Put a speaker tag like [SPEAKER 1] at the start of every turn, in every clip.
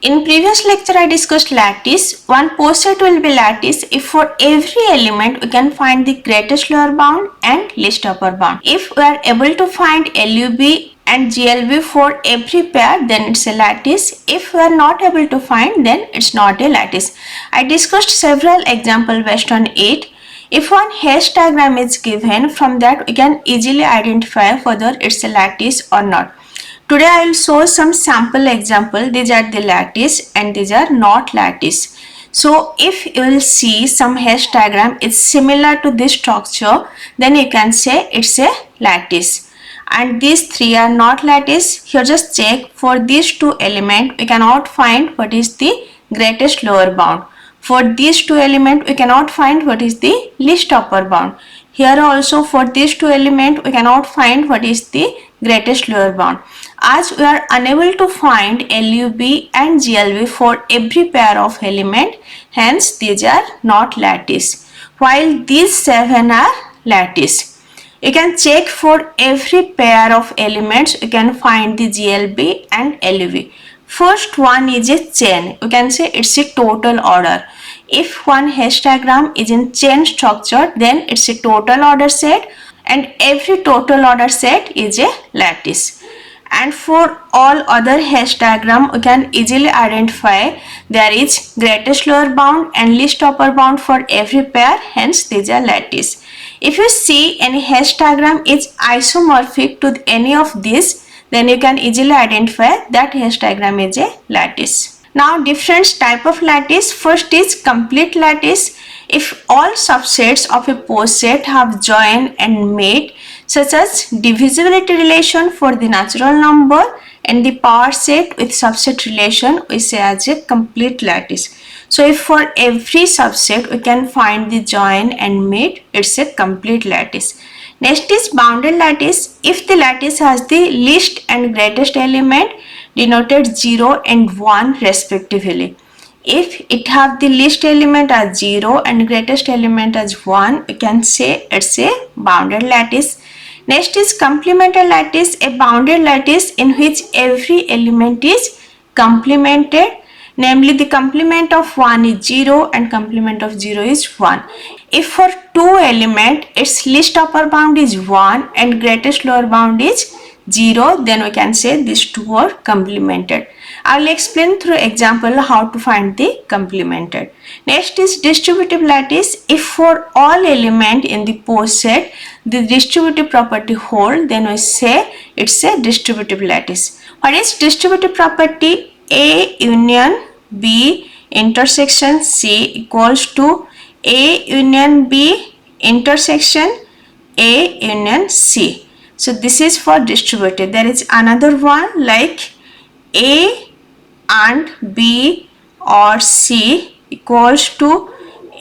[SPEAKER 1] In previous lecture I discussed lattice. One post set will be lattice if for every element we can find the greatest lower bound and least upper bound. If we are able to find LUB and GLB for every pair, then it's a lattice. If we are not able to find, then it's not a lattice. I discussed several examples based on it. If one hash diagram is given, from that we can easily identify whether it's a lattice or not. Today I will show some sample example. These are the lattice and these are not lattice. So if you will see some hash diagram is similar to this structure, then you can say it's a lattice. And these three are not lattice. Here just check for these two elements we cannot find what is the greatest lower bound. For these two elements we cannot find what is the least upper bound. Here also for these two elements we cannot find what is the greatest lower bound. As we are unable to find LUB and GLB for every pair of element, hence these are not lattice. While these 7 are lattice. You can check for every pair of elements, you can find the GLB and LUB. First one is a chain. You can say it's a total order. If one hash diagram is in chain structure, then it's a total order set and every total order set is a lattice. And for all other hash diagram, we can easily identify there is greatest lower bound and least upper bound for every pair, hence these are lattice. If you see any hash diagram is isomorphic to any of these, then you can easily identify that hash diagram is a lattice. Now different type of lattice. First is complete lattice. If all subsets of a post set have joined and mate, such as divisibility relation for the natural number and the power set with subset relation, we say as a complete lattice. So if for every subset we can find the join and mate, it's a complete lattice. Next is bounded lattice. If the lattice has the least and greatest element denoted 0 and 1 respectively. If it have the least element as 0 and greatest element as 1, we can say it's a bounded lattice. Next is complementary lattice, a bounded lattice in which every element is complemented. Namely, the complement of 1 is 0 and complement of 0 is 1. If for two element its least upper bound is 1 and greatest lower bound is 0, then we can say these two are complemented. I will explain through example how to find the complemented. Next is distributive lattice. If for all element in the post set the distributive property hold, then we say it's a distributive lattice. What is distributive property? A union B intersection C equals to A union B intersection A union C. So this is for distributive. There is another one like A and B or C equals to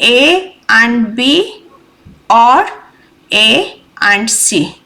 [SPEAKER 1] A and B or A and C.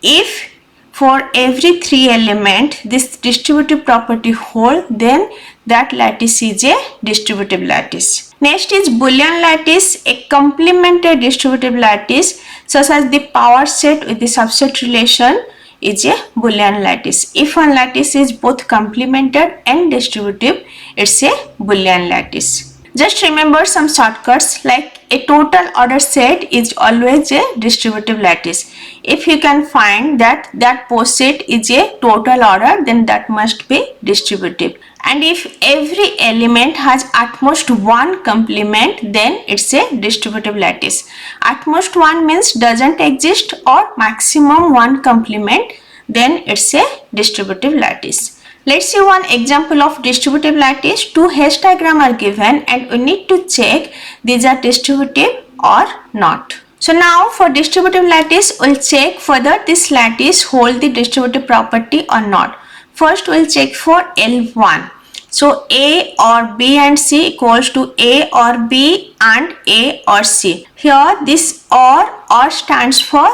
[SPEAKER 1] If for every three element this distributive property hold, then that lattice is a distributive lattice. Next is Boolean lattice, a complementary distributive lattice such as the power set with the subset relation is a Boolean lattice. If one lattice is both complemented and distributive, it's a Boolean lattice. Just remember some shortcuts like a total order set is always a distributive lattice. If you can find that post set is a total order, then that must be distributive. And if every element has at most one complement, then it's a distributive lattice. At most one means doesn't exist or maximum one complement, then it's a distributive lattice. Let's see one example of distributive lattice. Two hash diagrams are given and we need to check these are distributive or not. So now for distributive lattice, we'll check whether this lattice hold the distributive property or not. First we'll check for L1. So A or B and C equals to A or B and A or C. Here this or stands for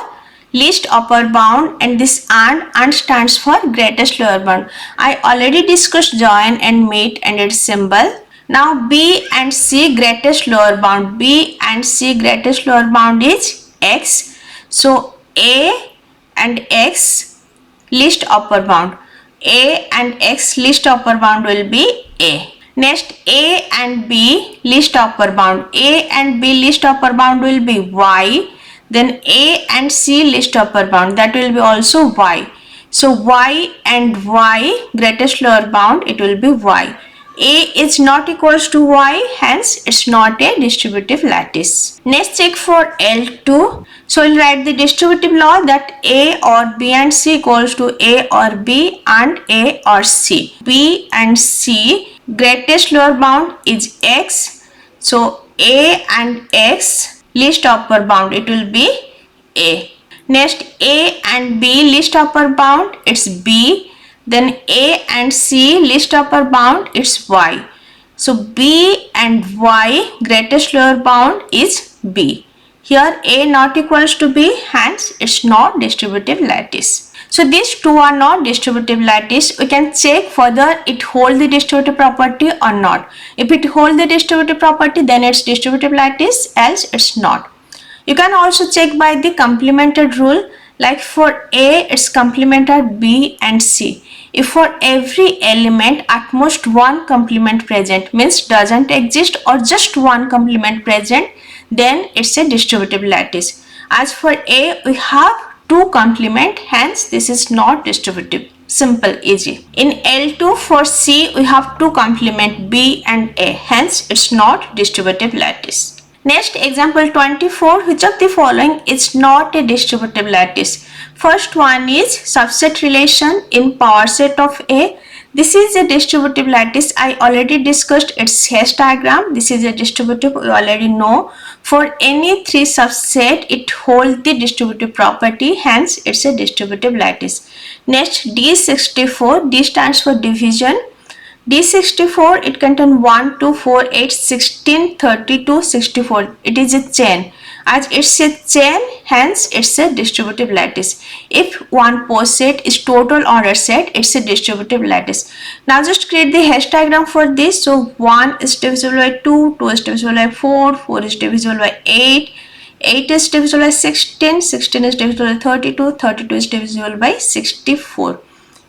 [SPEAKER 1] least upper bound and this and stands for greatest lower bound. I already discussed join and mate and its symbol. Now B and C greatest lower bound. B and C greatest lower bound is X. So A and X least upper bound. A and X least upper bound will be A. Next, A and B least upper bound. A and B least upper bound will be Y. Then A and C least upper bound, that will be also Y. So Y and Y greatest lower bound, it will be Y. A is not equals to Y, hence it's not a distributive lattice. Next, check for L2. So we'll write the distributive law that A or B and C equals to A or B and A or C. B and C greatest lower bound is X. So A and X least upper bound, it will be A. Next, A and B least upper bound, it's B. Then A and C least upper bound, it's Y. So B and Y greatest lower bound is B. Here A not equals to B, hence it's not distributive lattice. So these two are not distributive lattice. We can check whether it hold the distributive property or not. If it hold the distributive property, then it's distributive lattice, else it's not. You can also check by the complemented rule, like for A it's complemented B and C. If for every element at most one complement present, means doesn't exist or just one complement present, then it's a distributive lattice. As for A, we have two complement, hence this is not distributive. Simple, easy. In L2 for C, we have two complement B and A, hence it's not distributive lattice. Next, example 24, which of the following is not a distributive lattice? First one is subset relation in power set of A. This is a distributive lattice. I already discussed its Hess diagram. This is a distributive, we already know. For any three subset, it holds the distributive property, hence it's a distributive lattice. Next, D64, D stands for division. D64, it contains 1, 2, 4, 8, 16, 32, 64. It is a chain. As it's a chain, hence it's a distributive lattice. If one post set is total order set, it's a distributive lattice. Now just create the Hess diagram for this. So 1 is divisible by 2, 2 is divisible by 4, 4 is divisible by 8, 8 is divisible by 16, 16 is divisible by 32, 32 is divisible by 64.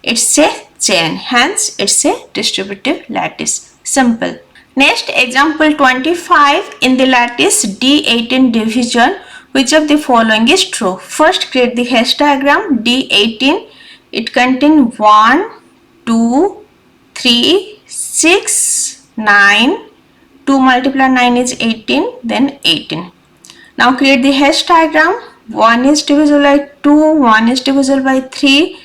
[SPEAKER 1] It's a chain, hence it's a distributive lattice. Simple. Next, example 25, in the lattice D18 division, which of the following is true? First, create the Hess diagram. D18, it contains 1, 2, 3, 6, 9, 2 multiplied 9 is 18, then 18. Now create the Hess diagram. 1 is divisible by 2, 1 is divisible by 3,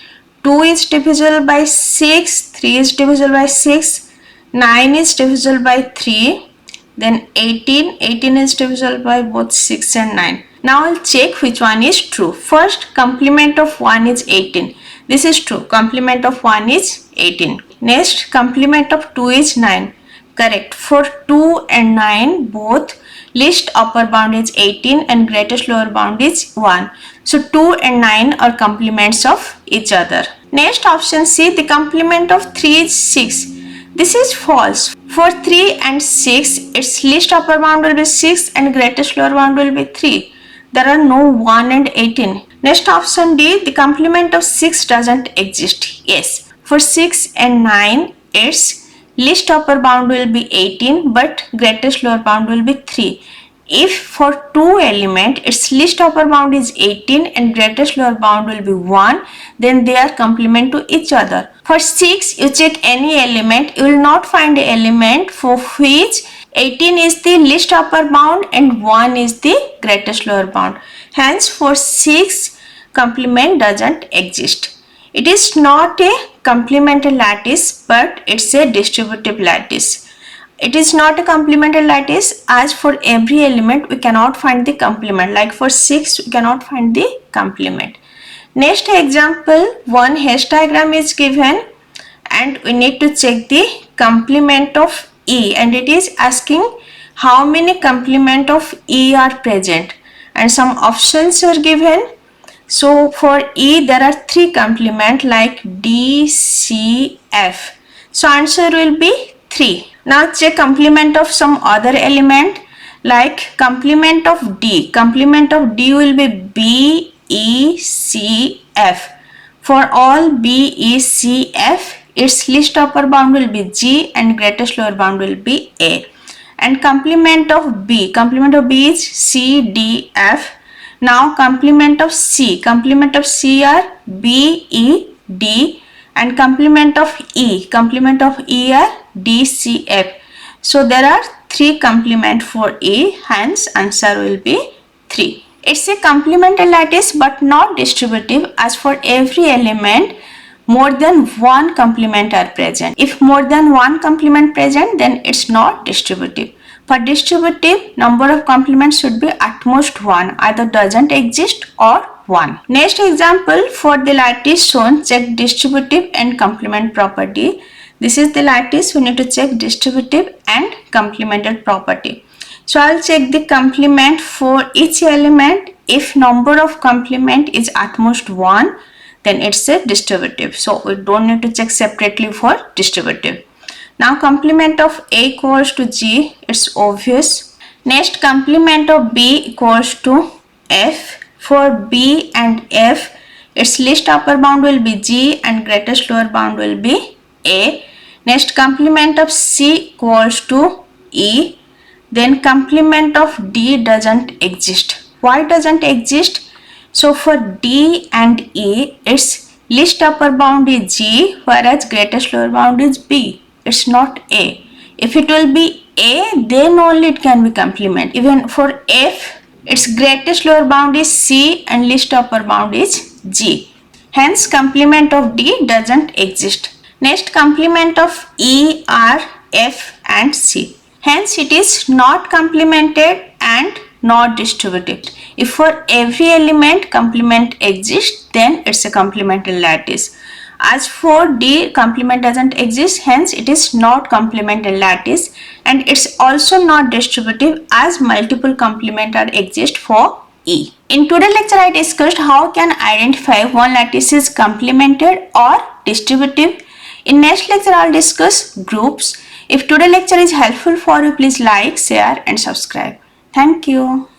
[SPEAKER 1] 2 is divisible by 6, 3 is divisible by 6, 9 is divisible by 3, then 18 is divisible by both 6 and 9. Now I'll check which one is true. First, complement of 1 is 18. This is true. Complement of 1 is 18. Next, complement of 2 is 9. Correct. For 2 and 9, both least upper bound is 18 and greatest lower bound is 1. So 2 and 9 are complements of each other. Next, option C, the complement of 3 is 6. This is false. For 3 and 6, its least upper bound will be 6 and greatest lower bound will be 3. There are no 1 and 18. Next, option D, the complement of 6 doesn't exist. Yes. For 6 and 9, its least upper bound will be 18 but greatest lower bound will be 3. If for two element its least upper bound is 18 and greatest lower bound will be 1, then they are complement to each other. For 6, you check any element, you will not find an element for which 18 is the least upper bound and 1 is the greatest lower bound. Hence for 6, complement doesn't exist. It is not a complementary lattice but it's a distributive lattice. It is not a complementary lattice as for every element we cannot find the complement. Like for 6 we cannot find the complement. Next example, one Hess diagram is given and we need to check the complement of E, and it is asking how many complement of E are present and some options are given. So for E there are 3 complement like D, C, F. So answer will be 3. Now check complement of some other element like complement of D. Complement of D will be B, E, C, F. For all B, E, C, F, its least upper bound will be G and greatest lower bound will be A. And complement of B is C, D, F. Now complement of C are B, E, D, and complement of E are D, C, F. So there are 3 complement for E, hence answer will be 3. It's a complementary lattice but not distributive, as for every element more than one complement are present. If more than one complement present, then it's not distributive. For distributive, number of complements should be at most 1, either doesn't exist or 1. Next example, for the lattice shown, check distributive and complement property. This is the lattice, we need to check distributive and complementary property. So I'll check the complement for each element. If number of complement is at most 1, then it's a distributive. So we don't need to check separately for distributive. Now complement of A equals to G, it's obvious. Next, complement of B equals to F. For B and F, its least upper bound will be G and greatest lower bound will be A. Next, complement of C equals to E. Then complement of D doesn't exist. Why doesn't exist? So for D and E, its least upper bound is G, whereas greatest lower bound is B. It's not A. If it will be A, then only it can be complement. Even for F, its greatest lower bound is C and least upper bound is G. Hence, complement of D doesn't exist. Next, complement of E, R, F and C. Hence, it is not complemented and not distributed. If for every element complement exists, then it's a complementary lattice. As for D, complement doesn't exist, hence it is not complementary lattice, and it's also not distributive as multiple complementary exist for E. In today's lecture, I discussed how can identify one lattice is complemented or distributive. In next lecture, I'll discuss groups. If today's lecture is helpful for you, please like, share and subscribe. Thank you.